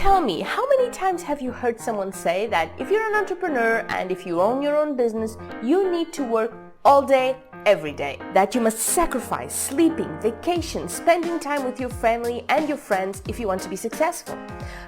tell me, how many times have you heard someone say that if you're an entrepreneur and if you own your own business, you need to work all day, every day? That you must sacrifice sleeping, vacation, spending time with your family and your friends if you want to be successful?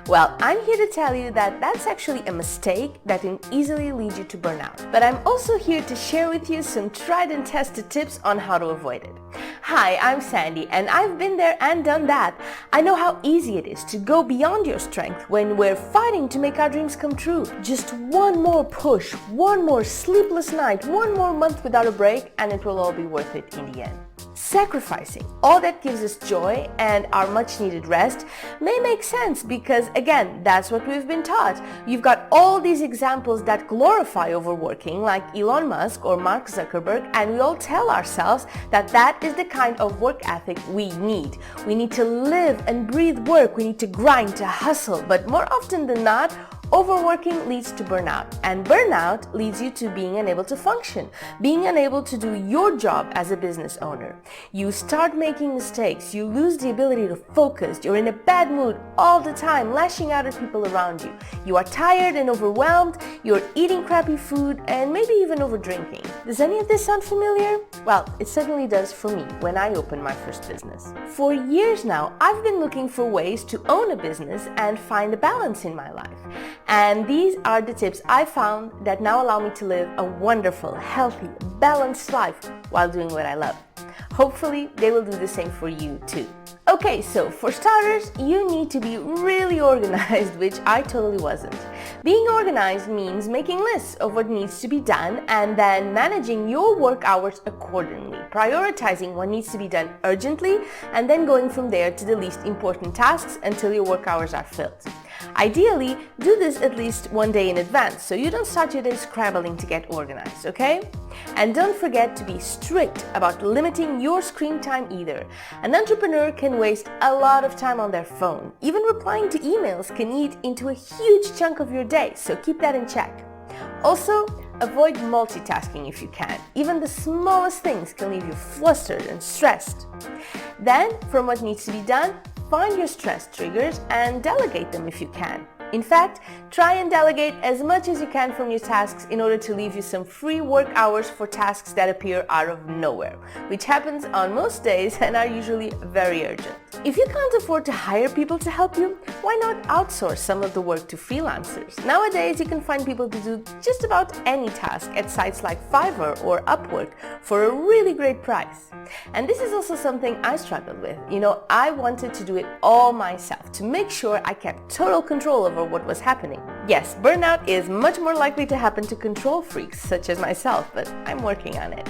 Well, I'm here to tell you that that's actually a mistake that can easily lead you to burnout. But I'm also here to share with you some tried and tested tips on how to avoid it. Hi, I'm Sandy, and I've been there and done that. I know how easy it is to go beyond your strength when we're fighting to make our dreams come true. Just one more push, one more sleepless night, one more month without a break, and it will all be worth it in the end. Sacrificing all that gives us joy and our much needed rest may make sense because, again, that's what we've been taught. You've got all these examples that glorify overworking, like Elon Musk or Mark Zuckerberg, and we all tell ourselves that that is the kind of work ethic we need. We need to live and breathe work. We need to grind, to hustle, but more often than not, overworking leads to burnout, and burnout leads you to being unable to function, being unable to do your job as a business owner. You start making mistakes, you lose the ability to focus, you're in a bad mood all the time, lashing out at people around you. You are tired and overwhelmed, you're eating crappy food, and maybe even over drinking. Does any of this sound familiar? Well, it certainly does for me when I opened my first business. For years now, I've been looking for ways to own a business and find a balance in my life. And these are the tips I found that now allow me to live a wonderful, healthy, balanced life while doing what I love. Hopefully, they will do the same for you too. Okay, so for starters, you need to be really organized, which I totally wasn't. Being organized means making lists of what needs to be done and then managing your work hours accordingly, prioritizing what needs to be done urgently, and then going from there to the least important tasks until your work hours are filled. Ideally, do this at least one day in advance so you don't start your day scrambling to get organized, okay? And don't forget to be strict about limiting your screen time either. An entrepreneur can waste a lot of time on their phone. Even replying to emails can eat into a huge chunk of your day, so keep that in check. Also, avoid multitasking if you can. Even the smallest things can leave you flustered and stressed. Then, from what needs to be done, find your stress triggers and delegate them if you can. In fact, try and delegate as much as you can from your tasks in order to leave you some free work hours for tasks that appear out of nowhere, which happens on most days and are usually very urgent. If you can't afford to hire people to help you, why not outsource some of the work to freelancers? Nowadays, you can find people to do just about any task at sites like Fiverr or Upwork for a really great price. And this is also something I struggled with. I wanted to do it all myself to make sure I kept total control over what was happening. Yes, burnout is much more likely to happen to control freaks such as myself, but I'm working on it.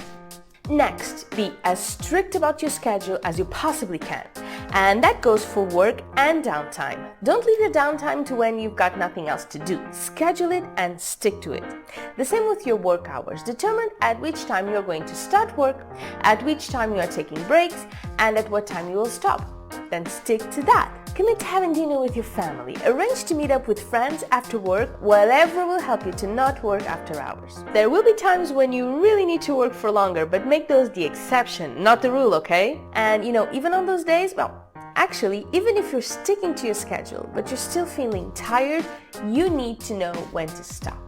Next, be as strict about your schedule as you possibly can. And that goes for work and downtime. Don't leave your downtime to when you've got nothing else to do. Schedule it and stick to it. The same with your work hours. Determine at which time you're going to start work, at which time you are taking breaks, and at what time you will stop. Then stick to that. Commit to having dinner with your family. Arrange to meet up with friends after work, whatever will help you to not work after hours. There will be times when you really need to work for longer, but make those the exception, not the rule, okay? And even on those days, actually, even if you're sticking to your schedule, but you're still feeling tired, you need to know when to stop.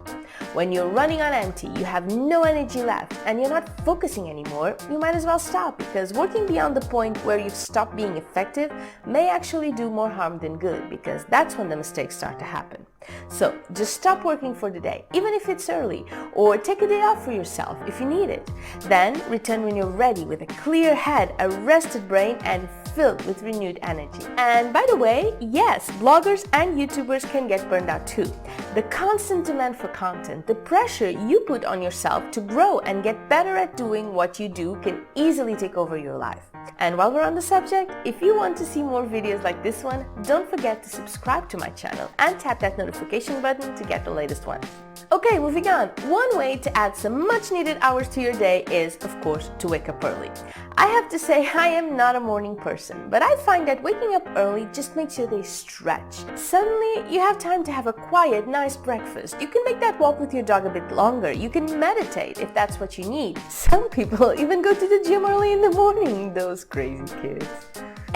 When you're running on empty, you have no energy left, and you're not focusing anymore, you might as well stop, because working beyond the point where you've stopped being effective may actually do more harm than good, because that's when the mistakes start to happen. So just stop working for the day, even if it's early, or take a day off for yourself if you need it. Then return when you're ready with a clear head, a rested brain, and filled with renewed energy. And by the way, yes, bloggers and YouTubers can get burned out too. The constant demand for content, the pressure you put on yourself to grow and get better at doing what you do can easily take over your life. And while we're on the subject, if you want to see more videos like this one, don't forget to subscribe to my channel and tap that notification button to get the latest ones. Okay, moving on. One way to add some much needed hours to your day is, of course, to wake up early. I have to say I am not a morning person, but I find that waking up early just makes your day stretch. Suddenly, you have time to have a quiet, nice breakfast. You can make that walk with your dog a bit longer. You can meditate if that's what you need. Some people even go to the gym early in the morning, those crazy kids.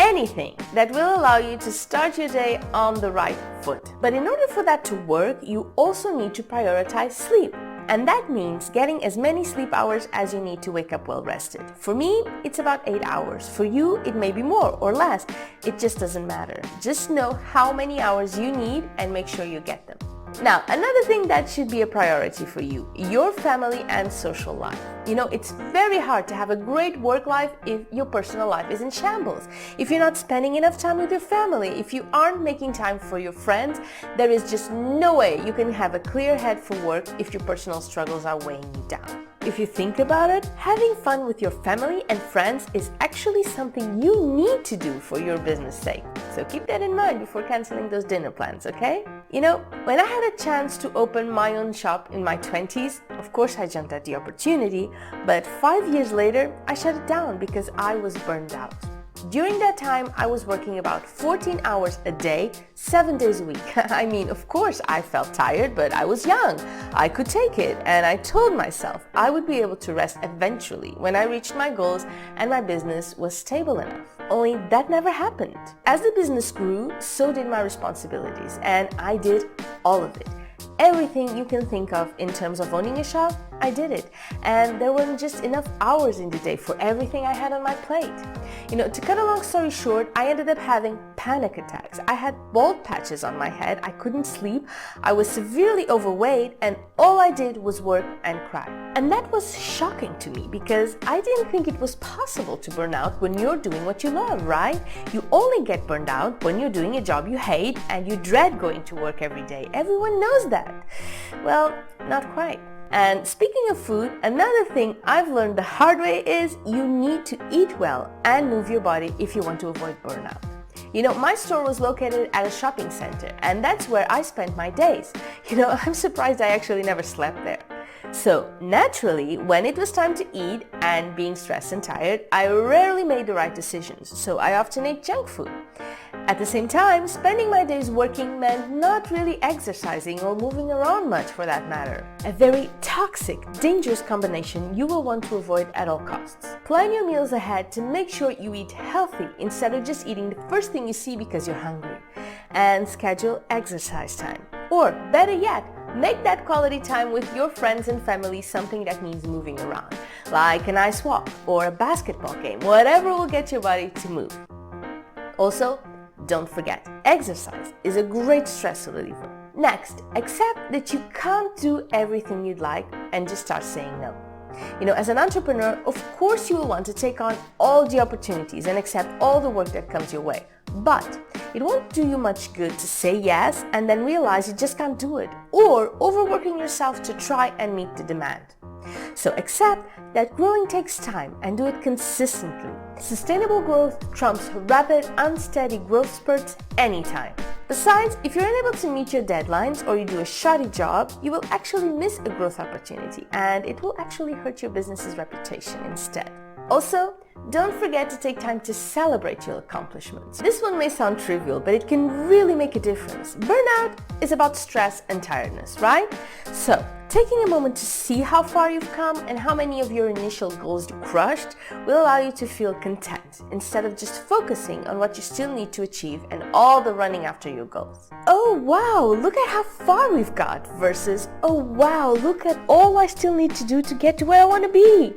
anything that will allow you to start your day on the right foot. But in order for that to work, you also need to prioritize sleep. And that means getting as many sleep hours as you need to wake up well rested. For me, it's about 8 hours. For you, it may be more or less. It just doesn't matter. Just know how many hours you need and make sure you get them. Now, another thing that should be a priority for you, your family and social life. It's very hard to have a great work life if your personal life is in shambles. If you're not spending enough time with your family, if you aren't making time for your friends, there is just no way you can have a clear head for work if your personal struggles are weighing you down. If you think about it, having fun with your family and friends is actually something you need to do for your business sake. So keep that in mind before canceling those dinner plans, okay? When I had a chance to open my own shop in my 20s, of course I jumped at the opportunity, but 5 years later, I shut it down because I was burned out. During that time, I was working about 14 hours a day, 7 days a week. I mean, of course, I felt tired, but I was young. I could take it, and I told myself I would be able to rest eventually when I reached my goals and my business was stable enough. Only that never happened. As the business grew, so did my responsibilities, and I did all of it. Everything you can think of in terms of owning a shop, I did it. And there weren't just enough hours in the day for everything I had on my plate. To cut a long story short, I ended up having panic attacks. I had bald patches on my head, I couldn't sleep, I was severely overweight, and all I did was work and cry. And that was shocking to me because I didn't think it was possible to burn out when you're doing what you love, right? You only get burned out when you're doing a job you hate and you dread going to work every day. Everyone knows that. Well, not quite. And speaking of food, another thing I've learned the hard way is you need to eat well and move your body if you want to avoid burnout. My store was located at a shopping center, and that's where I spent my days. I'm surprised I actually never slept there. So naturally, when it was time to eat and being stressed and tired, I rarely made the right decisions, so I often ate junk food. At the same time, spending my days working meant not really exercising or moving around much for that matter. A very toxic, dangerous combination you will want to avoid at all costs. Plan your meals ahead to make sure you eat healthy instead of just eating the first thing you see because you're hungry. And schedule exercise time. Or better yet, make that quality time with your friends and family something that means moving around, like a nice walk or a basketball game, whatever will get your body to move. Also, don't forget, exercise is a great stress reliever. Next, accept that you can't do everything you'd like and just start saying no. As an entrepreneur, of course you will want to take on all the opportunities and accept all the work that comes your way. But it won't do you much good to say yes and then realize you just can't do it, or overworking yourself to try and meet the demand. So accept that growing takes time and do it consistently. Sustainable growth trumps rapid, unsteady growth spurts anytime. Besides, if you're unable to meet your deadlines or you do a shoddy job, you will actually miss a growth opportunity and it will actually hurt your business's reputation instead. Also, don't forget to take time to celebrate your accomplishments. This one may sound trivial, but it can really make a difference. Burnout is about stress and tiredness, right? So, taking a moment to see how far you've come and how many of your initial goals you crushed will allow you to feel content instead of just focusing on what you still need to achieve and all the running after your goals. Oh wow, look at how far we've got versus, oh wow, look at all I still need to do to get to where I want to be.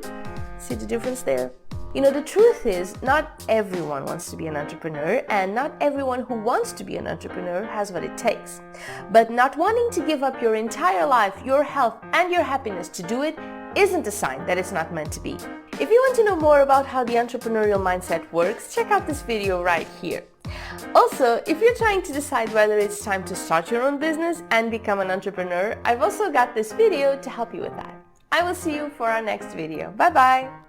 See the difference there? The truth is, not everyone wants to be an entrepreneur, and not everyone who wants to be an entrepreneur has what it takes. But not wanting to give up your entire life, your health, and your happiness to do it isn't a sign that it's not meant to be. If you want to know more about how the entrepreneurial mindset works, check out this video right here. Also, if you're trying to decide whether it's time to start your own business and become an entrepreneur, I've also got this video to help you with that. I will see you for our next video. Bye bye!